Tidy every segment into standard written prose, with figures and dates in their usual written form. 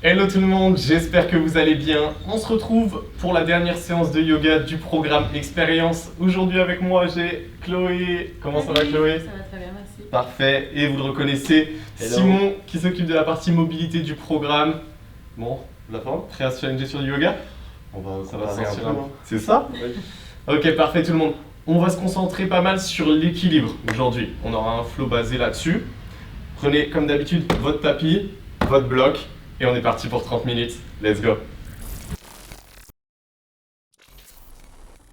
Hello tout le monde, j'espère que vous allez bien. On se retrouve pour la dernière séance de yoga du programme Expérience. Aujourd'hui avec moi j'ai Chloé. Comment ça va Chloé? Ça va très bien, merci. Parfait, et vous le reconnaissez, Hello. Simon qui s'occupe de la partie mobilité du programme. Bon, la forme, prêt à se challenger sur le yoga? Ça va Regarde sortir un peu, un- hein. C'est ça? Oui. Ok, parfait tout le monde. On va se concentrer pas mal sur l'équilibre aujourd'hui. On aura un flow basé là-dessus. Prenez comme d'habitude votre tapis, votre bloc, et on est parti pour 30 minutes. Let's go.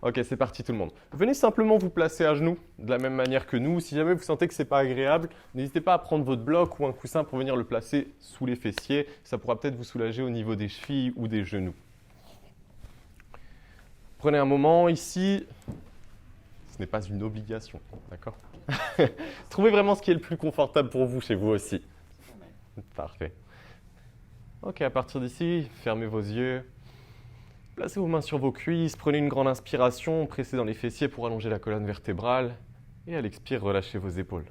Ok, c'est parti tout le monde. Venez simplement vous placer à genoux de la même manière que nous. Si jamais vous sentez que c'est pas agréable, n'hésitez pas à prendre votre bloc ou un coussin pour venir le placer sous les fessiers. Ça pourra peut-être vous soulager au niveau des chevilles ou des genoux. Prenez un moment ici. Ce n'est pas une obligation, d'accord? Trouvez vraiment ce qui est le plus confortable pour vous chez vous aussi. Parfait. Ok, à partir d'ici, fermez vos yeux. Placez vos mains sur vos cuisses, prenez une grande inspiration, pressez dans les fessiers pour allonger la colonne vertébrale. Et à l'expire, relâchez vos épaules.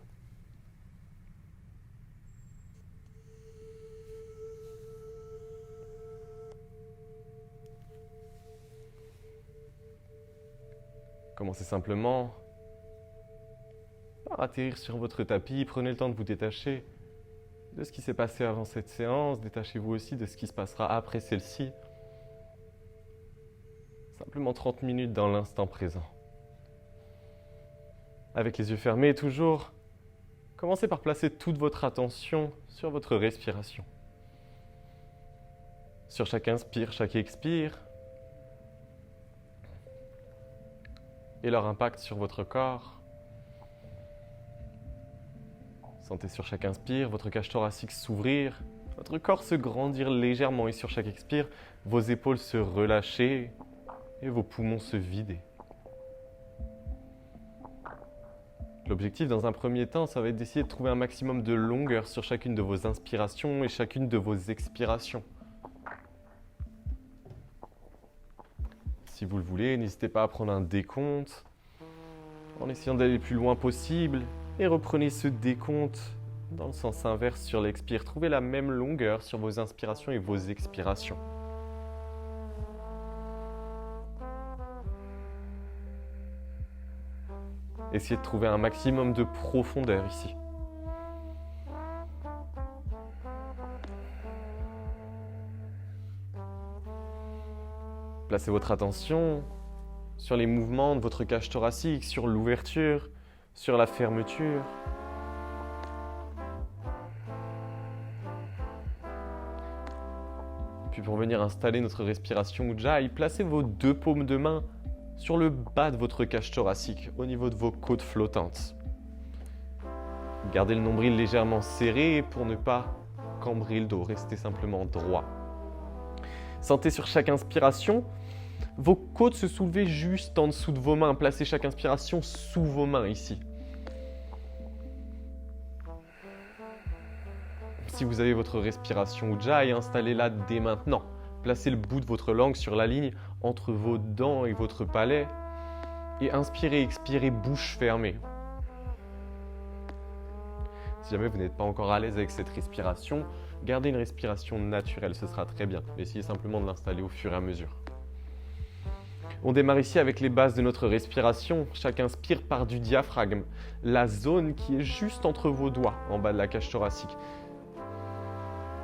Commencez simplement par atterrir sur votre tapis. Prenez le temps de vous détacher de ce qui s'est passé avant cette séance. Détachez-vous aussi de ce qui se passera après celle-ci. Simplement 30 minutes dans l'instant présent. Avec les yeux fermés, toujours, commencez par placer toute votre attention sur votre respiration. Sur chaque inspire, chaque expire, et leur impact sur votre corps. Sentez sur chaque inspire votre cage thoracique s'ouvrir, votre corps se grandir légèrement et sur chaque expire, vos épaules se relâcher et vos poumons se vider. L'objectif dans un premier temps, ça va être d'essayer de trouver un maximum de longueur sur chacune de vos inspirations et chacune de vos expirations. Si vous le voulez, n'hésitez pas à prendre un décompte en essayant d'aller le plus loin possible et reprenez ce décompte dans le sens inverse sur l'expire. Trouvez la même longueur sur vos inspirations et vos expirations. Essayez de trouver un maximum de profondeur ici. Placez votre attention sur les mouvements de votre cage thoracique, sur l'ouverture, sur la fermeture. Puis pour venir installer notre respiration Ujjayi, placez vos deux paumes de main sur le bas de votre cage thoracique, au niveau de vos côtes flottantes. Gardez le nombril légèrement serré pour ne pas cambrer le dos, restez simplement droit. Sentez sur chaque inspiration vos côtes se soulever juste en dessous de vos mains. Placez chaque inspiration sous vos mains ici. Si vous avez votre respiration Ujjayi, installez-la dès maintenant. Placez le bout de votre langue sur la ligne entre vos dents et votre palais. Et inspirez, expirez, bouche fermée. Si jamais vous n'êtes pas encore à l'aise avec cette respiration, gardez une respiration naturelle, ce sera très bien. Essayez simplement de l'installer au fur et à mesure. On démarre ici avec les bases de notre respiration. Chaque inspire part du diaphragme, la zone qui est juste entre vos doigts, en bas de la cage thoracique.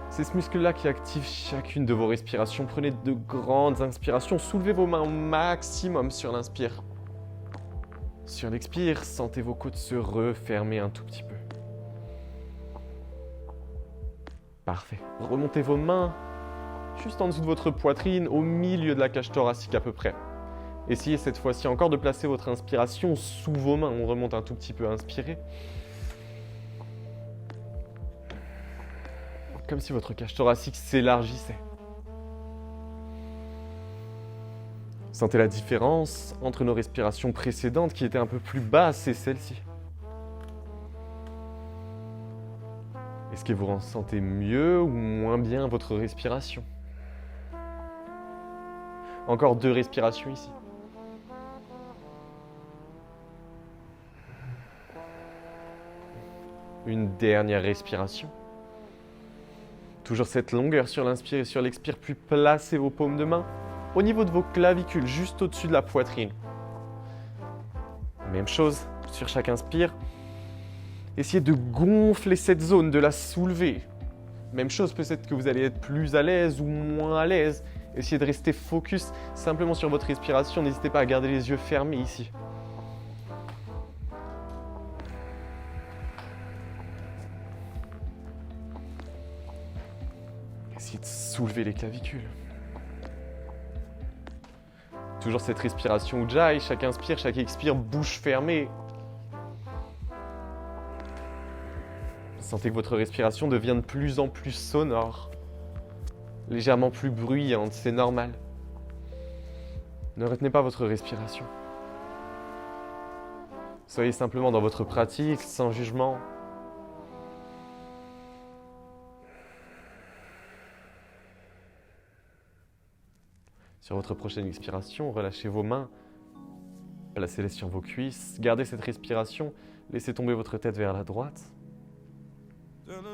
C'est ce muscle-là qui active chacune de vos respirations. Prenez de grandes inspirations. Soulevez vos mains au maximum sur l'inspire. Sur l'expire, sentez vos côtes se refermer un tout petit peu. Parfait. Remontez vos mains juste en dessous de votre poitrine, au milieu de la cage thoracique à peu près. Essayez cette fois-ci encore de placer votre inspiration sous vos mains. On remonte un tout petit peu, inspirez. Comme si votre cage thoracique s'élargissait. Sentez la différence entre nos respirations précédentes qui étaient un peu plus basses et celle-ci. Est-ce que vous ressentez mieux ou moins bien votre respiration? Encore 2 respirations ici. Une dernière respiration. Toujours cette longueur sur l'inspire et sur l'expire, puis placez vos paumes de main au niveau de vos clavicules, juste au-dessus de la poitrine. Même chose sur chaque inspire. Essayez de gonfler cette zone, de la soulever. Même chose, peut-être que vous allez être plus à l'aise ou moins à l'aise. Essayez de rester focus simplement sur votre respiration. N'hésitez pas à garder les yeux fermés ici. Essayez de soulever les clavicules. Toujours cette respiration Ujjayi, chaque inspire, chaque expire, bouche fermée. Sentez que votre respiration devient de plus en plus sonore, légèrement plus bruyante, c'est normal. Ne retenez pas votre respiration. Soyez simplement dans votre pratique, sans jugement. Sur votre prochaine expiration, relâchez vos mains, placez-les sur vos cuisses, gardez cette respiration, laissez tomber votre tête vers la droite,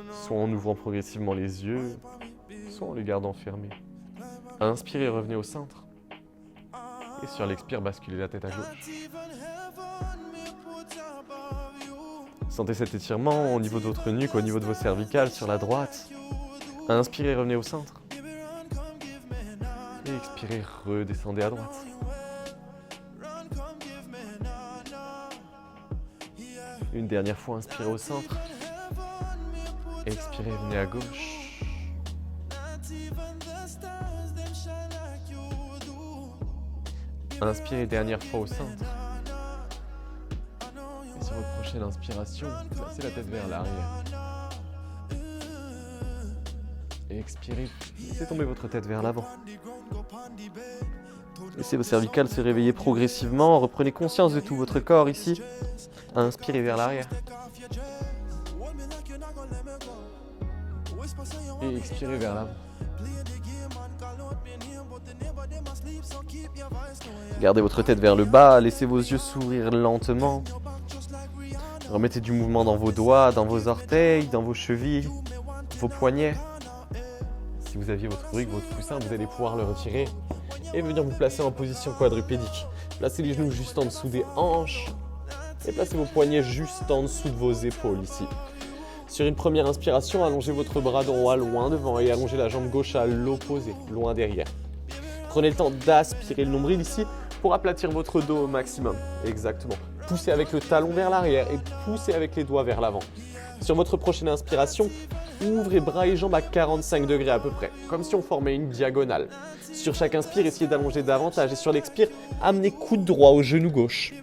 soit en ouvrant progressivement les yeux, soit en les gardant fermés. Inspirez, revenez au centre, et sur l'expire, basculez la tête à gauche. Sentez cet étirement au niveau de votre nuque, au niveau de vos cervicales, sur la droite. Inspirez, revenez au centre. Et expirez, redescendez à droite. Une dernière fois, inspirez au centre. Expirez, venez à gauche. Inspirez, dernière fois au centre. Et sur votre prochaine inspiration, placez la tête vers l'arrière. Et expirez, laissez tomber votre tête vers l'avant. Laissez vos cervicales se réveiller progressivement. Reprenez conscience de tout votre corps ici. Inspirez vers l'arrière. Et expirez vers l'avant. Gardez votre tête vers le bas. Laissez vos yeux s'ouvrir lentement. Remettez du mouvement dans vos doigts, dans vos orteils, dans vos chevilles, vos poignets. Si vous aviez votre brique, votre coussin, vous allez pouvoir le retirer et venir vous placer en position quadrupédique. Placez les genoux juste en dessous des hanches et placez vos poignets juste en dessous de vos épaules ici. Sur une première inspiration, allongez votre bras droit loin devant et allongez la jambe gauche à l'opposé, loin derrière. Prenez le temps d'aspirer le nombril ici pour aplatir votre dos au maximum. Exactement. Poussez avec le talon vers l'arrière et poussez avec les doigts vers l'avant. Sur votre prochaine inspiration, ouvrez bras et jambes à 45 degrés à peu près, comme si on formait une diagonale. Sur chaque inspire, essayez d'allonger davantage et sur l'expire, amenez coude droit au genou gauche.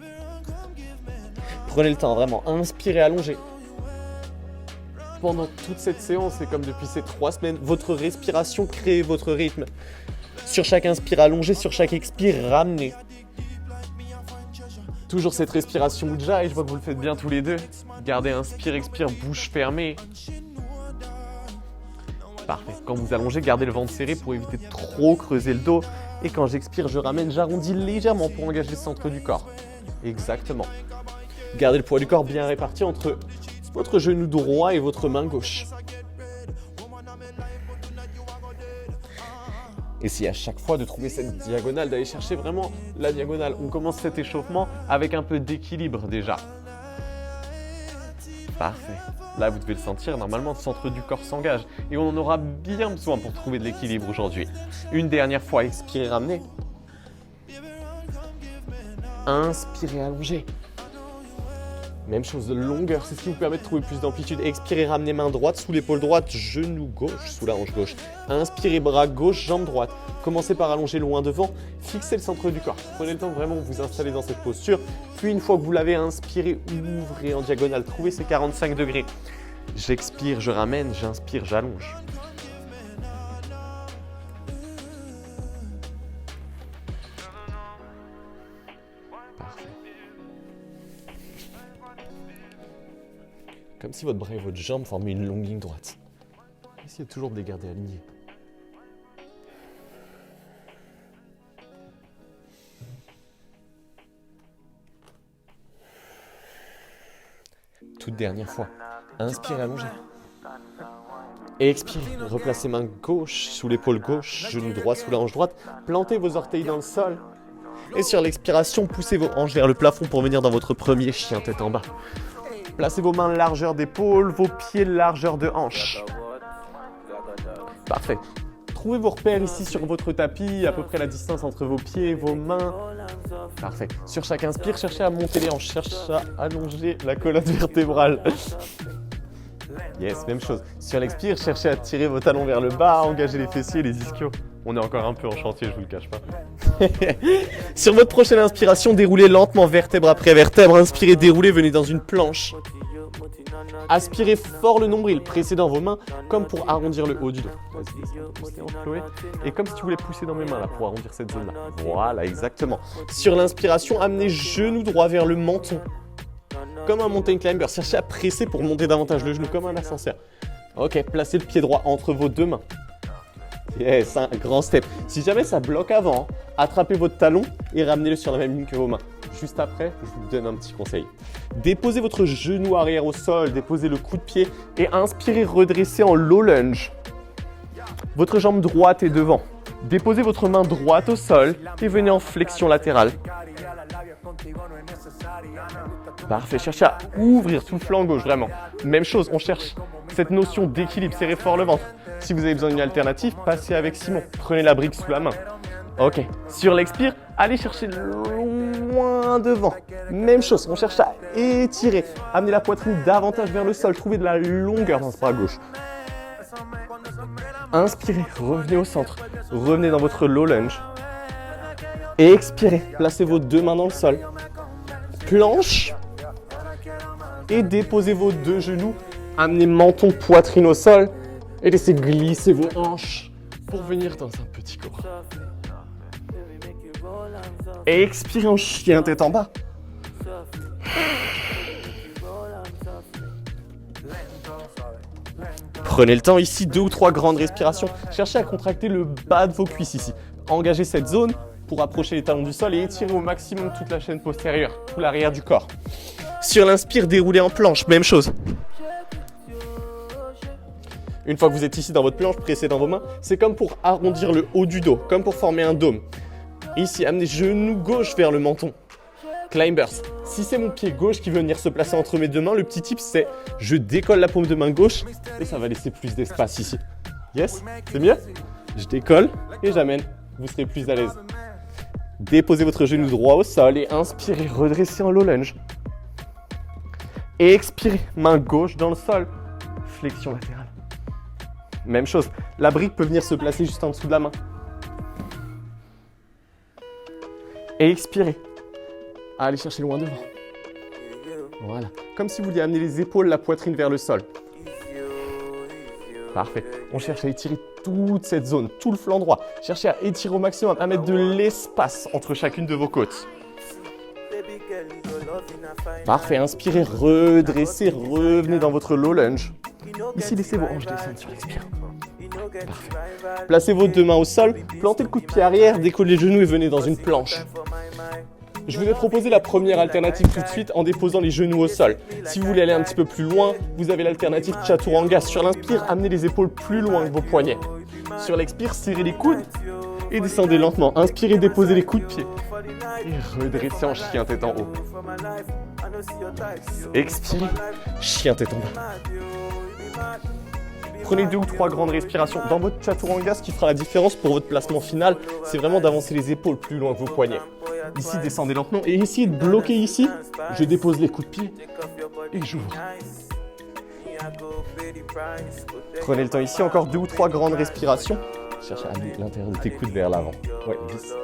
Prenez le temps, vraiment, inspirez, allongez. Pendant toute cette séance et comme depuis ces 3 semaines, votre respiration crée votre rythme. Sur chaque inspire, allongez, sur chaque expire, ramenez. Toujours cette respiration Ujjayi, je vois que vous le faites bien tous les deux. Gardez inspire, expire, bouche fermée. Parfait. Quand vous allongez, gardez le ventre serré pour éviter de trop creuser le dos. Et quand j'expire, je ramène, j'arrondis légèrement pour engager le centre du corps. Exactement. Gardez le poids du corps bien réparti entre votre genou droit et votre main gauche. Essayez à chaque fois de trouver cette diagonale, d'aller chercher vraiment la diagonale. On commence cet échauffement avec un peu d'équilibre déjà. Parfait. Là, vous devez le sentir, normalement, le centre du corps s'engage. Et on en aura bien besoin pour trouver de l'équilibre aujourd'hui. Une dernière fois, expirez, ramenez. Inspirez, allongez. Même chose de longueur, c'est ce qui vous permet de trouver plus d'amplitude. Expirez, ramenez main droite sous l'épaule droite, genou gauche sous la hanche gauche. Inspirez, bras gauche, jambe droite. Commencez par allonger loin devant, fixez le centre du corps. Prenez le temps de vraiment vous installer dans cette posture. Puis une fois que vous l'avez inspiré, ouvrez en diagonale, trouvez ces 45 degrés. J'expire, je ramène, j'inspire, j'allonge. Comme si votre bras et votre jambe formaient une longue ligne droite. Essayez toujours de les garder alignés. Toute dernière fois. Inspirez, allongez. Et expirez, replacez main gauche sous l'épaule gauche, genou droit sous la hanche droite, plantez vos orteils dans le sol. Et sur l'expiration, poussez vos hanches vers le plafond pour venir dans votre premier chien tête en bas. Placez vos mains largeur d'épaule, vos pieds largeur de hanche. Parfait. Trouvez vos repères ici sur votre tapis, à peu près la distance entre vos pieds et vos mains. Parfait. Sur chaque inspire, cherchez à monter les hanches, cherchez à allonger la colonne vertébrale. Yes, même chose. Sur l'expire, cherchez à tirer vos talons vers le bas, engager les fessiers et les ischios. On est encore un peu en chantier, je vous le cache pas. Sur votre prochaine inspiration, déroulez lentement vertèbre après vertèbre. Inspirez, déroulez, venez dans une planche. Aspirez fort le nombril, pressez dans vos mains comme pour arrondir le haut du dos. Vas-y, descends, poussez en Chloé. Et comme si tu voulais pousser dans mes mains là pour arrondir cette zone-là. Voilà, exactement. Sur l'inspiration, amenez genou droit vers le menton. Comme un mountain climber, cherchez à presser pour monter davantage le genou comme un ascenseur. Ok, placez le pied droit entre vos deux mains. Yes, un grand step. Si jamais ça bloque avant, attrapez votre talon et ramenez-le sur la même ligne que vos mains. Juste après, je vous donne un petit conseil. Déposez votre genou arrière au sol, déposez le coup de pied et inspirez, redressez en low lunge. Votre jambe droite est devant. Déposez votre main droite au sol et venez en flexion latérale. Parfait, cherchez à ouvrir tout le flanc gauche, vraiment. Même chose, on cherche cette notion d'équilibre, serrez fort le ventre. Si vous avez besoin d'une alternative, passez avec Simon. Prenez la brique sous la main. Ok, sur l'expire, allez chercher loin devant. Même chose, on cherche à étirer. Amenez la poitrine davantage vers le sol, trouvez de la longueur dans ce bras gauche. Inspirez, revenez au centre. Revenez dans votre low lunge. Et expirez, placez vos deux mains dans le sol. Planche. Et déposez vos deux genoux. Amenez menton, poitrine au sol. Et laissez glisser vos hanches pour venir dans un petit cobra. Et expirez en chien tête en bas. Prenez le temps ici, 2 ou 3 grandes respirations. Cherchez à contracter le bas de vos cuisses ici. Engagez cette zone pour approcher les talons du sol et étirez au maximum toute la chaîne postérieure, tout l'arrière du corps. Sur l'inspire, déroulez en planche, même chose. Une fois que vous êtes ici dans votre planche, pressez dans vos mains, c'est comme pour arrondir le haut du dos, comme pour former un dôme. Ici, amenez genou gauche vers le menton. Climbers. Si c'est mon pied gauche qui veut venir se placer entre mes deux mains, le petit tip c'est je décolle la paume de main gauche et ça va laisser plus d'espace ici. Yes? C'est mieux? Je décolle et j'amène. Vous serez plus à l'aise. Déposez votre genou droit au sol et inspirez, redressez en low lunge. Et expirez, main gauche dans le sol, flexion latérale. Même chose, la brique peut venir se placer juste en dessous de la main. Et expirez. Allez chercher loin devant. Voilà. Comme si vous vouliez amener les épaules, la poitrine vers le sol. Parfait. On cherche à étirer toute cette zone, tout le flanc droit. Cherchez à étirer au maximum, à mettre de l'espace entre chacune de vos côtes. Parfait. Inspirez, redressez, revenez dans votre low lunge. Ici, laissez vos hanches descendre sur l'expire. Parfait. Placez vos deux mains au sol, plantez le coup de pied arrière, décollez les genoux et venez dans une planche. Je vous ai proposé la première alternative tout de suite en déposant les genoux au sol. Si vous voulez aller un petit peu plus loin, vous avez l'alternative Chaturanga. Sur l'inspire, amenez les épaules plus loin que vos poignets. Sur l'expire, serrez les coudes et descendez lentement. Inspirez, déposez les coups de pied. Et redressez en chien tête en haut. Expirez, chien tête en bas. Prenez 2 ou 3 grandes respirations. Dans votre Chaturanga, ce qui fera la différence pour votre placement final, c'est vraiment d'avancer les épaules plus loin que vos poignets. Ici, descendez lentement et essayez de bloquer ici. Je dépose les coups de pied et j'ouvre. Prenez le temps ici, encore 2 ou 3 grandes respirations. Cherche à amener l'intérieur de tes coudes vers l'avant. Ouais, visse.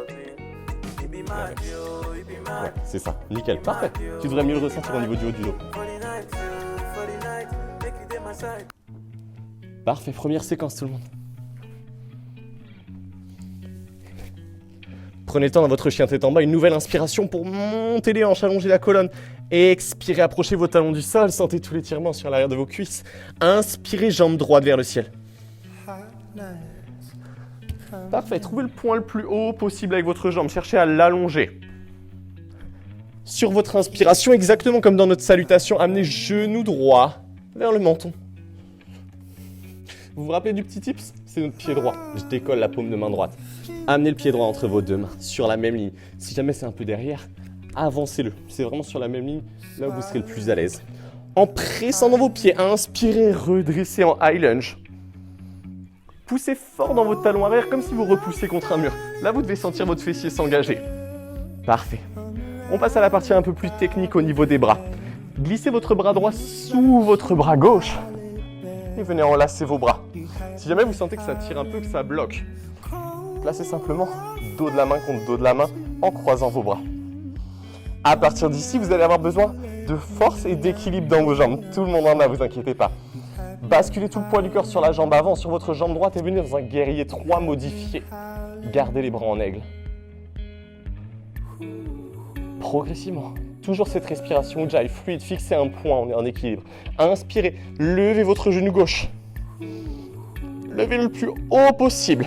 Ouais, c'est ça. Nickel, parfait. Tu devrais mieux le ressentir au niveau du haut du dos. Parfait, première séquence tout le monde. Prenez le temps dans votre chien tête en bas, une nouvelle inspiration pour monter les hanches, allonger la colonne. Expirez, approchez vos talons du sol, sentez tout l'étirement sur l'arrière de vos cuisses. Inspirez, jambe droite vers le ciel. Parfait, trouvez le point le plus haut possible avec votre jambe, cherchez à l'allonger. Sur votre inspiration, exactement comme dans notre salutation, amenez genou droit vers le menton. Vous vous rappelez du petit tips? C'est notre pied droit. Je décolle la paume de main droite. Amenez le pied droit entre vos deux mains, sur la même ligne. Si jamais c'est un peu derrière, avancez-le. C'est vraiment sur la même ligne, là où vous serez le plus à l'aise. En pressant dans vos pieds, inspirez, redressez en high lunge. Poussez fort dans votre talon arrière, comme si vous repoussiez contre un mur. Là, vous devez sentir votre fessier s'engager. Parfait. On passe à la partie un peu plus technique au niveau des bras. Glissez votre bras droit sous votre bras gauche et venez enlacer vos bras. Si jamais vous sentez que ça tire un peu, que ça bloque, placez simplement dos de la main contre dos de la main en croisant vos bras. À partir d'ici, vous allez avoir besoin de force et d'équilibre dans vos jambes. Tout le monde en a, vous inquiétez pas. Basculez tout le poids du corps sur la jambe avant, sur votre jambe droite et venez dans un guerrier 3 modifié. Gardez les bras en aigle. Progressivement, toujours cette respiration jive, fluide, fixez un point, on est en équilibre. Inspirez, levez votre genou gauche. Levez-le le plus haut possible.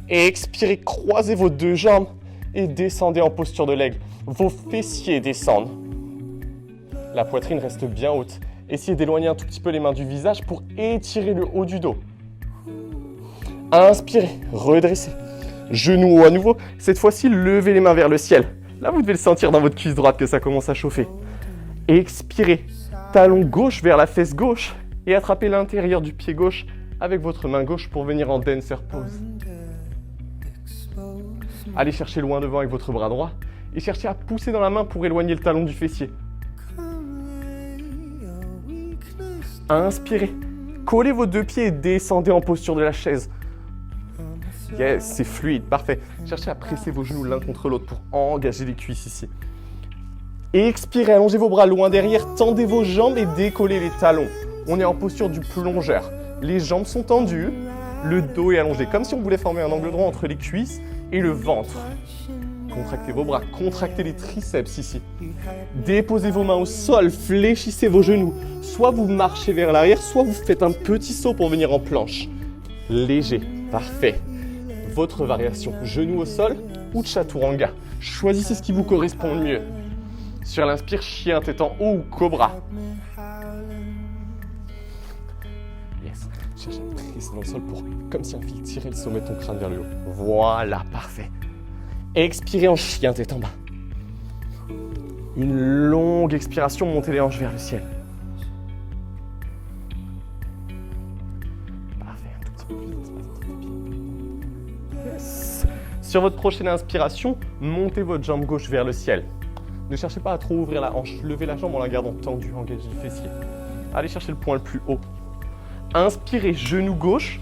Et expirez, croisez vos deux jambes et descendez en posture de l'aigle. Vos fessiers descendent. La poitrine reste bien haute. Essayez d'éloigner un tout petit peu les mains du visage pour étirer le haut du dos. Inspirez, redressez. Genou haut à nouveau. Cette fois-ci, levez les mains vers le ciel. Là, vous devez le sentir dans votre cuisse droite que ça commence à chauffer. Expirez, talon gauche vers la fesse gauche et attrapez l'intérieur du pied gauche avec votre main gauche pour venir en dancer pose. Allez chercher loin devant avec votre bras droit et cherchez à pousser dans la main pour éloigner le talon du fessier. Inspirez, collez vos deux pieds et descendez en posture de la chaise. Yes, c'est fluide, parfait. Cherchez à presser vos genoux l'un contre l'autre pour engager les cuisses ici. Expirez, allongez vos bras loin derrière, tendez vos jambes et décollez les talons. On est en posture du plongeur. Les jambes sont tendues, le dos est allongé, comme si on voulait former un angle droit entre les cuisses et le ventre. Contractez vos bras, contractez les triceps ici. Déposez vos mains au sol, fléchissez vos genoux. Soit vous marchez vers l'arrière, soit vous faites un petit saut pour venir en planche. Léger, parfait. Votre variation, genou au sol ou chaturanga. Choisissez ce qui vous correspond le mieux. Sur l'inspire, chien tête en haut ou cobra. Yes. Cherche à presser dans le sol pour, comme si un fil tirait le sommet de ton crâne vers le haut. Voilà, parfait. Expirez en chien tête en bas. Une longue expiration, montez les hanches vers le ciel. Parfait, un tout petit peu plus d'espace entre les pieds. Yes. Sur votre prochaine inspiration, montez votre jambe gauche vers le ciel. Ne cherchez pas à trop ouvrir la hanche, levez la jambe en la gardant tendue, engagez le fessier. Allez chercher le point le plus haut. Inspirez, genou gauche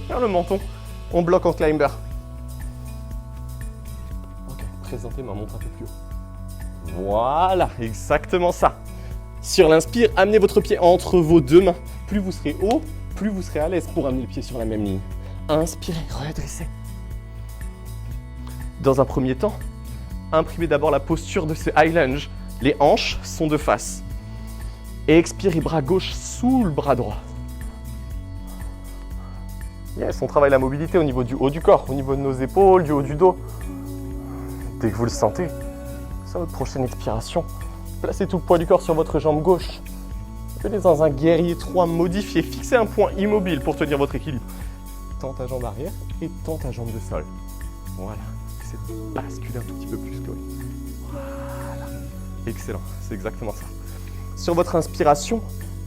vers le menton. On bloque en climber. Ok, présentez ma montre un peu plus haut. Voilà, exactement ça. Sur l'inspire, amenez votre pied entre vos deux mains. Plus vous serez haut, plus vous serez à l'aise pour amener le pied sur la même ligne. Inspirez, redressez. Dans un premier temps, imprimez d'abord la posture de ce high lunge. Les hanches sont de face. Et expirez, bras gauche sous le bras droit. Yes, on travaille la mobilité au niveau du haut du corps, au niveau de nos épaules, du haut du dos. Dès que vous le sentez, sur votre prochaine expiration, placez tout le poids du corps sur votre jambe gauche. Venez dans un guerrier 3 modifié. Fixez un point immobile pour tenir votre équilibre. Tends ta jambe arrière et tends ta jambe de sol. Voilà. Essayez de basculer un tout petit peu plus, Chloé. Voilà. Excellent, c'est exactement ça. Sur votre inspiration,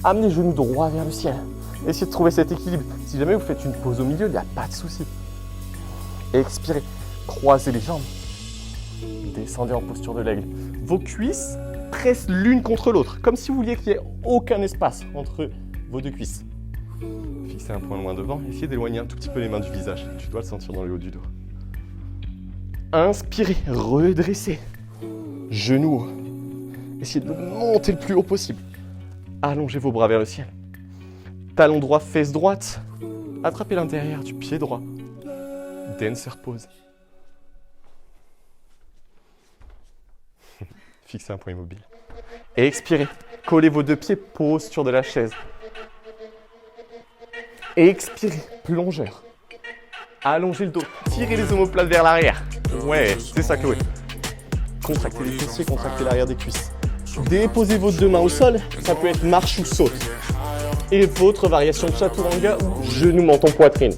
amenez le genou droit vers le ciel. Essayez de trouver cet équilibre. Si jamais vous faites une pause au milieu, il n'y a pas de souci. Expirez, croisez les jambes. Descendez en posture de l'aigle. Vos cuisses pressent l'une contre l'autre, comme si vous vouliez qu'il n'y ait aucun espace entre vos deux cuisses. Fixez un point loin devant, essayez d'éloigner un tout petit peu les mains du visage. Tu dois le sentir dans le haut du dos. Inspirez, redressez. Genoux. Essayez de monter le plus haut possible. Allongez vos bras vers le ciel. Talon droit, fesse droite. Attrapez l'intérieur du pied droit. Dancer pose. Fixez un point immobile. Et expirez. Collez vos deux pieds, posture de la chaise. Expirez, plongeur. Allongez le dos, tirez les omoplates vers l'arrière. Ouais, c'est ça, Chloé. Contractez les fessiers, contractez l'arrière des cuisses. Déposez vos deux mains au sol, ça peut être marche ou saute. Et votre variation chaturanga ou genou, menton, poitrine.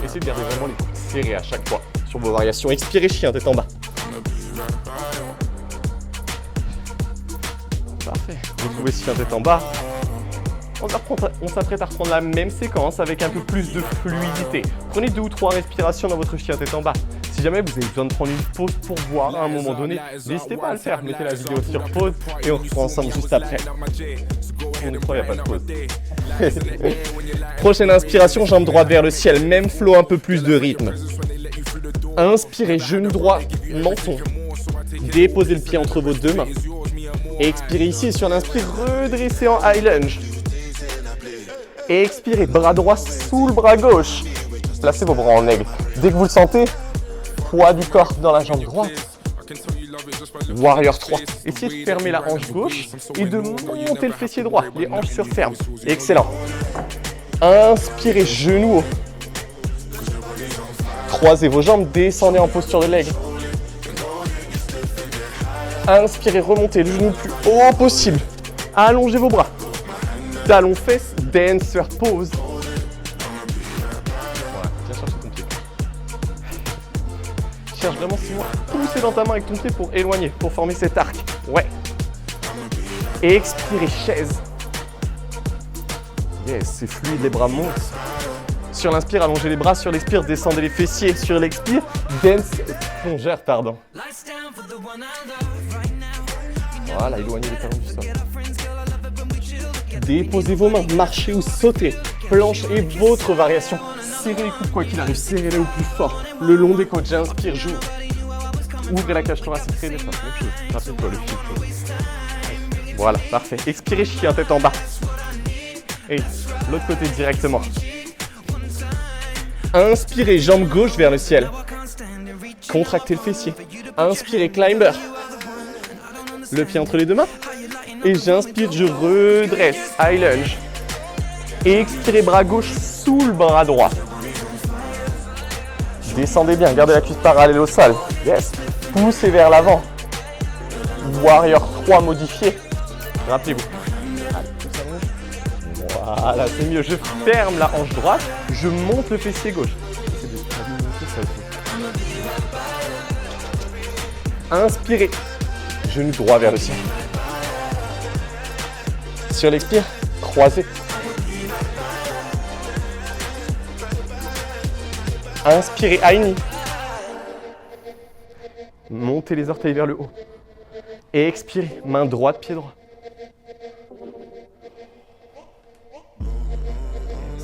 Essayez de garder vraiment les coudes serrés à chaque fois sur vos variations. Expirez, chien, tête en bas. Parfait. Retrouvez chien, tête en bas. On s'apprête à reprendre la même séquence avec un peu plus de fluidité. Prenez 2 ou 3 respirations dans votre chien, tête en bas. Si jamais vous avez besoin de prendre une pause pour boire à un moment donné, n'hésitez pas à le faire. Mettez la vidéo sur pause et on reprend ensemble juste après. On y croit, il n'y a pas de pause. Prochaine inspiration, jambe droite vers le ciel. Même flow, un peu plus de rythme. Inspirez, genou droit, menton. Déposez le pied entre vos 2 mains. Et expirez ici. Sur l'inspire, redressez en high lunge. Et expirez, bras droit sous le bras gauche. Placez vos bras en aigle. Dès que vous le sentez, poids du corps dans la jambe droite. Warrior 3. Essayez de fermer la hanche gauche et de monter le fessier droit. Les hanches sur ferme. Excellent. Inspirez, genou haut. Croisez vos jambes, descendez en posture de l'aigle. Inspirez, remontez le genou le plus haut possible. Allongez vos bras. Talons fesses, dancer pose. Voilà, viens chercher ton pied. Cherche vraiment 6 mois. Pousser dans ta main avec ton pied pour éloigner, pour former cet arc. Ouais. Et expirez, chaise. Yes, c'est fluide, les bras montent. Sur l'inspire, allongez les bras. Sur l'expire, descendez les fessiers. Sur l'expire, dance, plongeur, pardon. Voilà, éloignez les talons du sol. Déposez vos mains, marchez ou sautez. Planche et votre variation. Serrez les coudes quoi qu'il arrive, serrez-les au plus fort. Le long des côtes, j'inspire, joue. Ouvrez la cage thoracique, créez l'espace, même chose. Rappelle-toi le fil. Voilà, parfait. Expirez, chien, tête en bas. Et l'autre côté directement. Inspirez, jambe gauche vers le ciel. Contractez le fessier. Inspirez, climber. Le pied entre les 2 mains. Et j'inspire, je redresse, high lunge. Et expirez, bras gauche sous le bras droit. Descendez bien, gardez la cuisse parallèle au sol. Yes. Poussez vers l'avant. Warrior 3 modifié. Rappelez-vous. Voilà, c'est mieux. Je ferme la hanche droite, je monte le fessier gauche. Inspirez. Genou droit vers le ciel. Sur l'expire, croisez. Inspirez, Aini. Montez les orteils vers le haut. Et expirez, main droite, pied droit.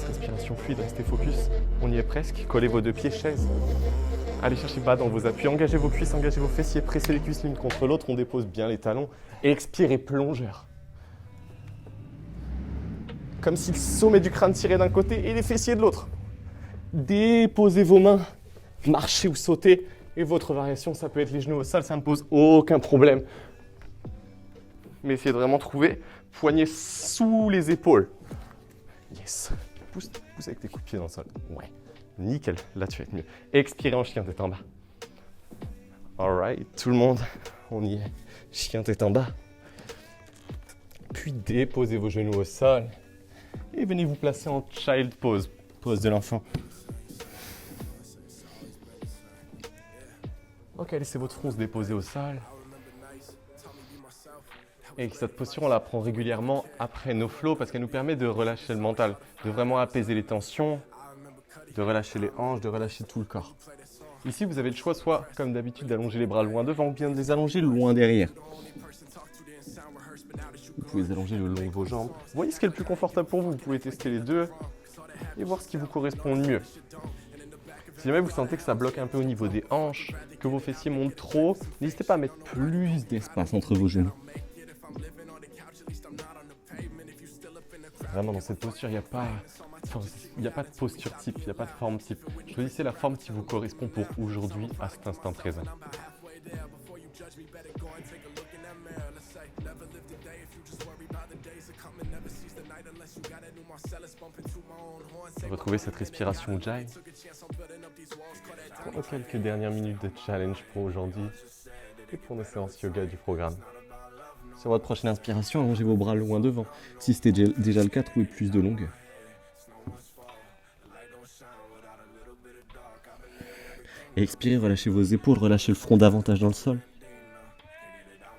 Respiration fluide, restez focus. On y est presque. Collez vos 2 pieds, chaise. Allez chercher bas dans vos appuis. Engagez vos cuisses, engagez vos fessiers. Pressez les cuisses l'une contre l'autre. On dépose bien les talons. Et expirez, plongeur. Comme si le sommet du crâne tirait d'un côté et les fessiers de l'autre. Déposez vos mains, marchez ou sautez. Et votre variation, ça peut être les genoux au sol, ça ne pose aucun problème. Mais essayez de vraiment trouver poignets sous les épaules. Yes. Pousse avec tes coups de pied dans le sol. Ouais. Nickel. Là, tu vas être mieux. Expirez en chien, tête en bas. Alright, tout le monde. On y est. Chien, tête en bas. Puis déposez vos genoux au sol. Et venez vous placer en child pose. Pose de l'enfant. Ok, laissez votre front se déposer au sol. Et cette posture, on la prend régulièrement après nos flows parce qu'elle nous permet de relâcher le mental, de vraiment apaiser les tensions, de relâcher les hanches, de relâcher tout le corps. Ici, vous avez le choix, soit comme d'habitude, d'allonger les bras loin devant ou bien de les allonger loin derrière. Vous pouvez les allonger le long de vos jambes. Voyez ce qui est le plus confortable pour vous. Vous pouvez tester les deux et voir ce qui vous correspond le mieux. Si jamais vous sentez que ça bloque un peu au niveau des hanches, que vos fessiers montent trop, n'hésitez pas à mettre plus d'espace entre vos genoux. Vraiment, dans cette posture, il n'y a pas de posture type, il n'y a pas de forme type. Choisissez la forme qui vous correspond pour aujourd'hui, à cet instant présent. Retrouvez cette respiration Jai. Pour quelques dernières minutes de challenge pour aujourd'hui et pour nos séances yoga du programme. Sur votre prochaine inspiration, allongez vos bras loin devant. Si c'était déjà le cas, trouvez plus de longueur. Expirez, relâchez vos épaules, relâchez le front davantage dans le sol.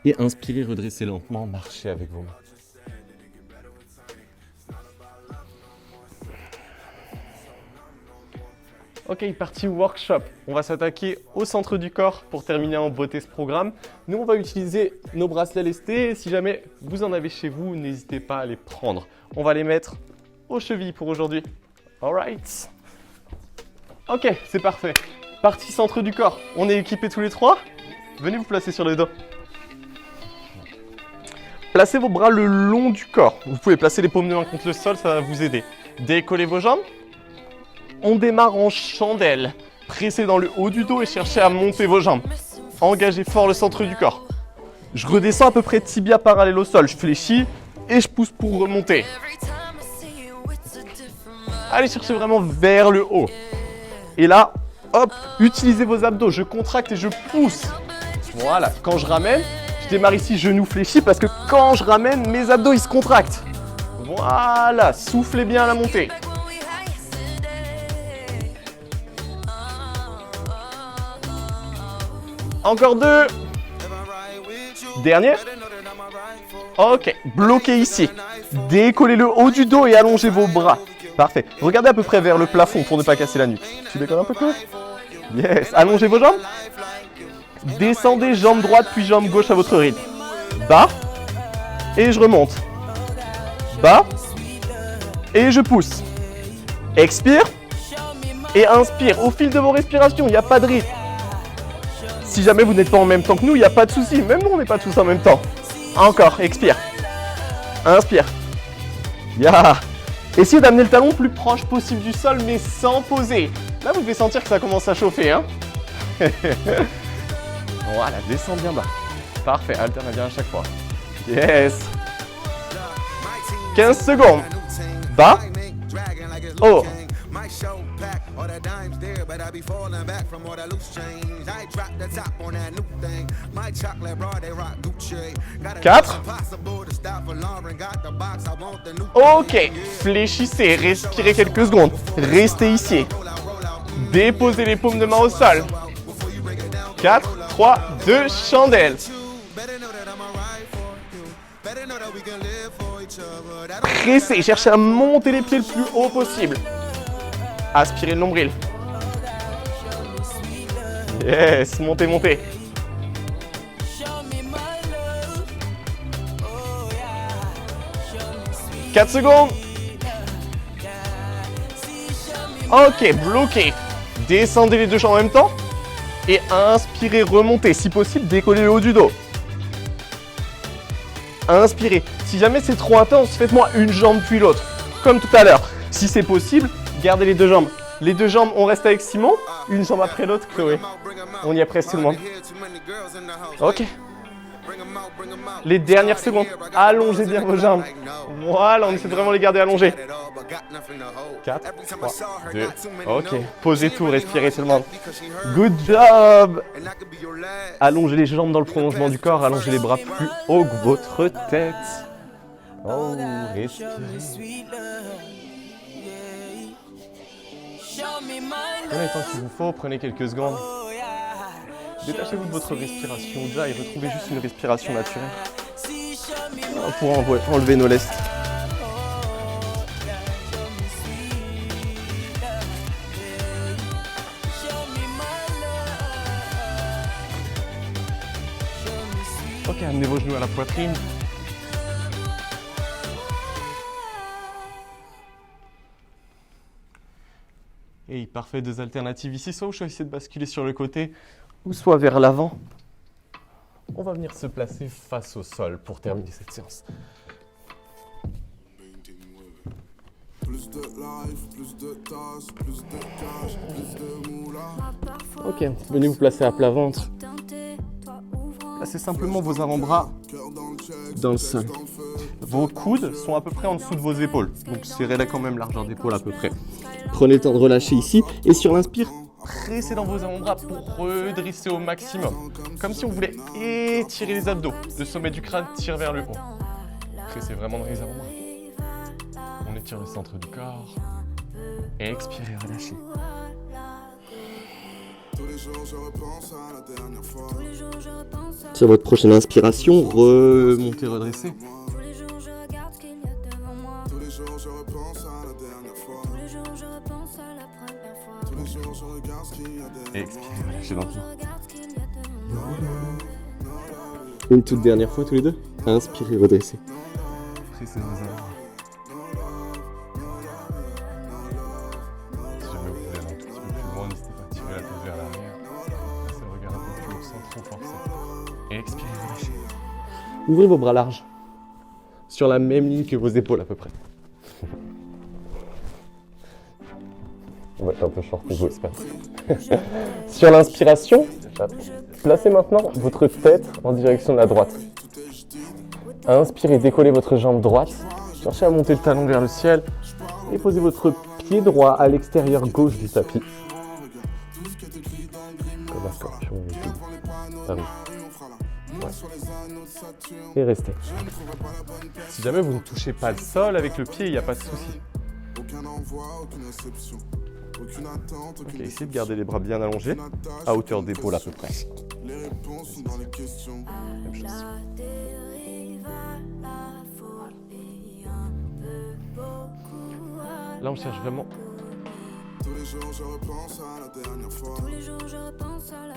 Et inspirez, redressez lentement, marchez avec vos mains. Ok, partie workshop. On va s'attaquer au centre du corps pour terminer en beauté ce programme. Nous, on va utiliser nos bracelets lestés. Si jamais vous en avez chez vous, n'hésitez pas à les prendre. On va les mettre aux chevilles pour aujourd'hui. Alright. Ok, c'est parfait. Partie centre du corps. On est équipés tous les trois. Venez vous placer sur le dos. Placez vos bras le long du corps. Vous pouvez placer les paumes de main contre le sol, ça va vous aider. Décollez vos jambes. On démarre en chandelle. Pressez dans le haut du dos et cherchez à monter vos jambes. Engagez fort le centre du corps. Je redescends à peu près tibia parallèle au sol. Je fléchis et je pousse pour remonter. Allez chercher vraiment vers le haut. Et là, hop, utilisez vos abdos. Je contracte et je pousse. Voilà, quand je ramène, je démarre ici, genou fléchi, parce que quand je ramène, mes abdos, ils se contractent. Voilà, soufflez bien à la montée. Encore 2. Dernier. Ok, bloquez ici. Décollez le haut du dos et allongez vos bras. Parfait. Regardez à peu près vers le plafond pour ne pas casser la nuque. Tu décolles un peu plus. Yes. Allongez vos jambes. Descendez jambe droite puis jambe gauche à votre rythme. Bas. Et je remonte. Bas. Et je pousse. Expire. Et inspire. Au fil de vos respirations, il n'y a pas de rythme. Si jamais vous n'êtes pas en même temps que nous, il n'y a pas de souci. Même nous, on n'est pas tous en même temps. Encore. Expire. Inspire. Ya. Essayez d'amener le talon le plus proche possible du sol, mais sans poser. Là, vous devez sentir que ça commence à chauffer. Hein. Voilà, descends bien bas. Parfait, alterne bien à chaque fois. Yes. 15 secondes. Bas. Haut. All the dimes there, but I be falling back from all the loose change. I drop the top on that new thing. My chocolate bra, they rock Gucci. 4. Ok, fléchissez, respirez quelques secondes. Restez ici. Déposez les paumes de main au sol. 4, 3, 2, chandelle. Pressez, cherchez à monter les pieds le plus haut possible. Aspirez le nombril. Yes, montez, montez. « 4 secondes. Ok, bloquez. Descendez les deux jambes en même temps. Et inspirez, remontez. Si possible, décollez le haut du dos. Inspirez. Si jamais c'est trop intense, faites-moi une jambe puis l'autre. Comme tout à l'heure. Si c'est possible, gardez les deux jambes. Les deux jambes, on reste avec Simon. Une jambe après l'autre, Chloé. On y est presque tout le monde. Ok. Les dernières secondes. Allongez bien vos jambes. Voilà, on essaie de vraiment les garder allongées. 4, 3, 2. Ok. Posez tout, respirez tout le monde. Good job. Allongez les jambes dans le prolongement du corps. Allongez les bras plus haut que votre tête. Oh, respirez. Prenez le temps qu'il vous faut, prenez quelques secondes. Détachez-vous de votre respiration déjà et retrouvez juste une respiration naturelle. Pour enlever nos lestes. Ok, amenez vos genoux à la poitrine. Et parfait, deux alternatives ici. Soit vous choisissez de basculer sur le côté, ou soit vers l'avant. On va venir se placer face au sol pour terminer cette séance. Ok, venez vous placer à plat ventre. Placez simplement vos avant-bras dans le sol. Vos coudes sont à peu près en dessous de vos épaules. Donc serrez-les quand même largeur d'épaule à peu près. Prenez le temps de relâcher ici. Et sur l'inspire, pressez dans vos avant-bras pour redresser au maximum. Comme si on voulait étirer les abdos. Le sommet du crâne tire vers le haut. Pressez vraiment dans les avant-bras. On étire le centre du corps. Et expirez, relâchez. Sur votre prochaine inspiration, remontez, redressez. Et expirez, relâchez lentement. Une toute dernière fois tous les deux. Inspirez, redressez. Pressez dans les avant-bras. Si jamais vous voulez aller un tout petit peu plus loin, n'hésitez pas à tirer la tête vers l'arrière. Laissez le regard un peu plus haut sans trop forcer. Et expirez, relâchez. Ouvrez vos bras larges. Sur la même ligne que vos épaules à peu près. On va être un peu short niveau espace. Sur l'inspiration, placez maintenant votre tête en direction de la droite. Inspirez, décollez votre jambe droite. Cherchez à monter le talon vers le ciel. Et posez votre pied droit à l'extérieur gauche du tapis. Comme un scorpion. Ouais. Et restez. Si jamais vous ne touchez pas le sol avec le pied, il n'y a pas de souci. Ok, essayez de garder les bras bien allongés, à hauteur d'épaule à peu près. Même chose. Là, on cherche vraiment.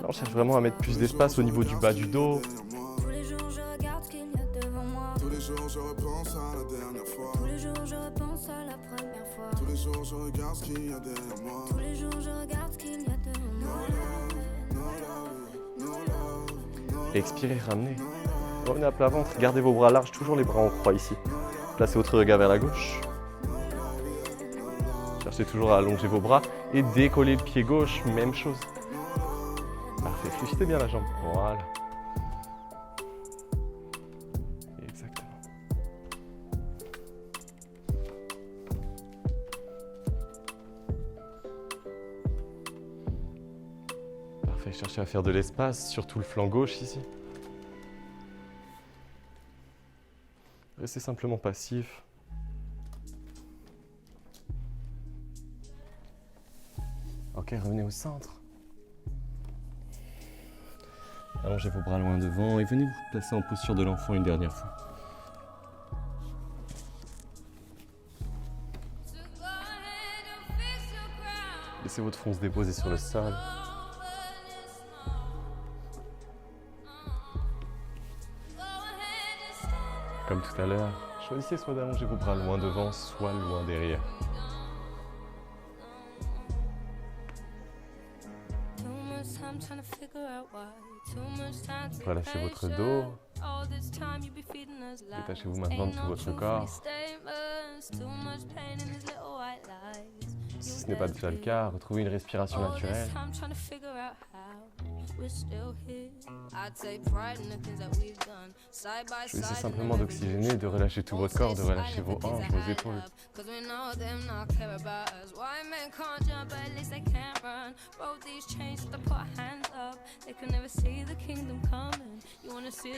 Là, on cherche vraiment à mettre plus d'espace au niveau du bas du dos. Expirez, ramenez. Revenez à plat ventre, gardez vos bras larges, toujours les bras en croix ici. Placez votre regard vers la gauche. Cherchez toujours à allonger vos bras et décoller le pied gauche, même chose. Parfait, fléchissez bien la jambe. Voilà. Exactement. Parfait, cherchez à faire de l'espace sur tout le flanc gauche ici. Restez simplement passif. Ok, revenez au centre. Allongez vos bras loin devant et venez vous placer en posture de l'enfant une dernière fois. Laissez votre front se déposer sur le sol. Comme tout à l'heure, choisissez soit d'allonger vos bras loin devant, soit loin derrière. Relâchez votre dos. Détachez-vous maintenant de tout votre corps. Si ce n'est pas déjà le cas, retrouvez une respiration naturelle. Choisissez simplement d'oxygéner, de relâcher tout votre corps, de relâcher vos hanches, vos épaules.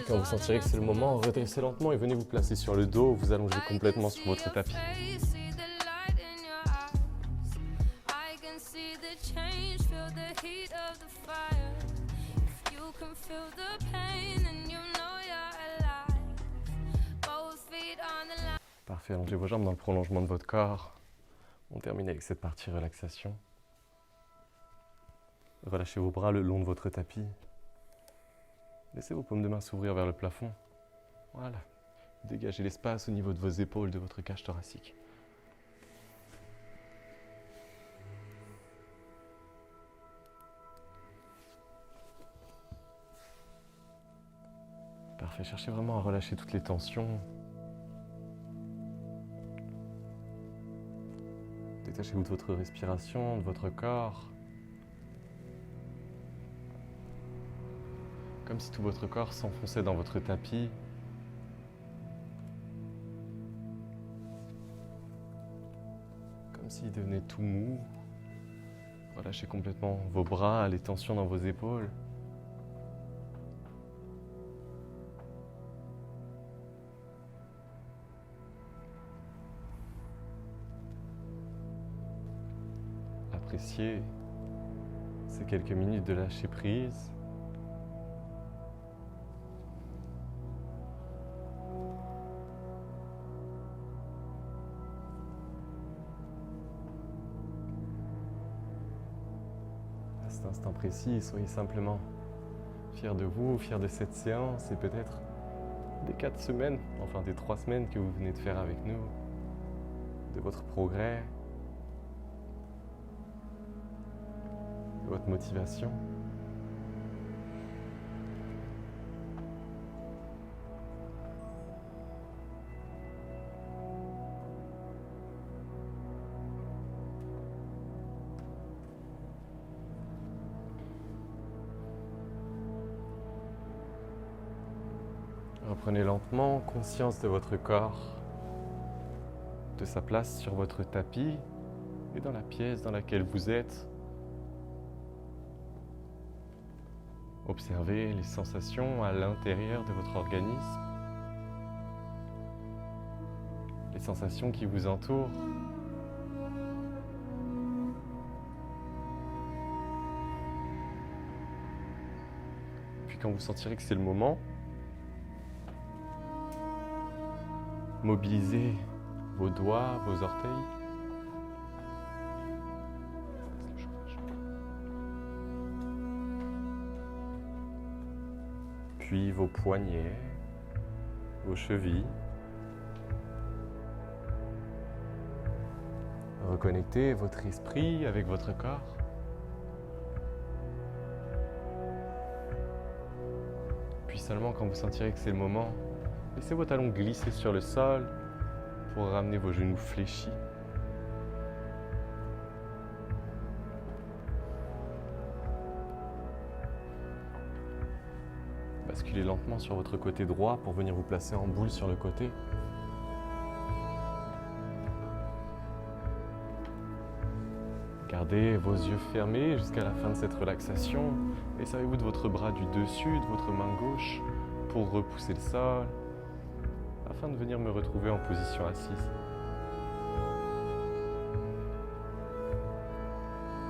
Quand vous sentirez que c'est le moment, redressez lentement et venez vous placer sur le dos, vous allongez complètement sur votre tapis. Parfait, allongez vos jambes dans le prolongement de votre corps. On termine avec cette partie relaxation. Relâchez vos bras le long de votre tapis. Laissez vos paumes de main s'ouvrir vers le plafond. Voilà. Dégagez l'espace au niveau de vos épaules, de votre cage thoracique. Parfait, cherchez vraiment à relâcher toutes les tensions. Détachez-vous de votre respiration, de votre corps. Comme si tout votre corps s'enfonçait dans votre tapis. Comme s'il devenait tout mou. Relâchez complètement vos bras, les tensions dans vos épaules. Appréciez ces quelques minutes de lâcher prise. À cet instant précis, soyez simplement fiers de vous, fiers de cette séance et peut-être des 4 semaines, enfin des 3 semaines que vous venez de faire avec nous, de votre progrès, de votre motivation. Reprenez lentement conscience de votre corps, de sa place sur votre tapis et dans la pièce dans laquelle vous êtes. Observez les sensations à l'intérieur de votre organisme, les sensations qui vous entourent. Puis quand vous sentirez que c'est le moment, mobilisez vos doigts, vos orteils. Puis vos poignets, vos chevilles. Reconnectez votre esprit avec votre corps. Puis seulement quand vous sentirez que c'est le moment, laissez vos talons glisser sur le sol pour ramener vos genoux fléchis. Basculez lentement sur votre côté droit pour venir vous placer en boule sur le côté. Gardez vos yeux fermés jusqu'à la fin de cette relaxation et servez-vous de votre bras du dessus, de votre main gauche pour repousser le sol afin de venir me retrouver en position assise.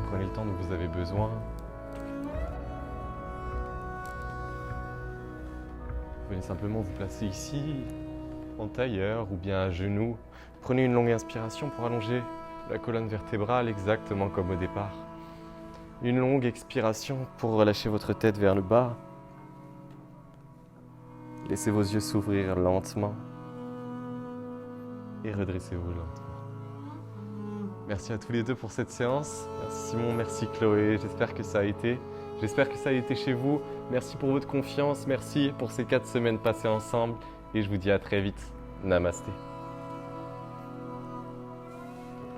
Prenez le temps dont vous avez besoin. Venez simplement vous placer ici, en tailleur ou bien à genoux. Prenez une longue inspiration pour allonger la colonne vertébrale exactement comme au départ. Une longue expiration pour relâcher votre tête vers le bas. Laissez vos yeux s'ouvrir lentement et redressez-vous lentement. Merci à tous les deux pour cette séance. Merci Simon, merci Chloé. J'espère que ça a été. J'espère que ça a été chez vous. Merci pour votre confiance. Merci pour ces 4 semaines passées ensemble. Et je vous dis à très vite. Namasté.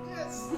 Yes.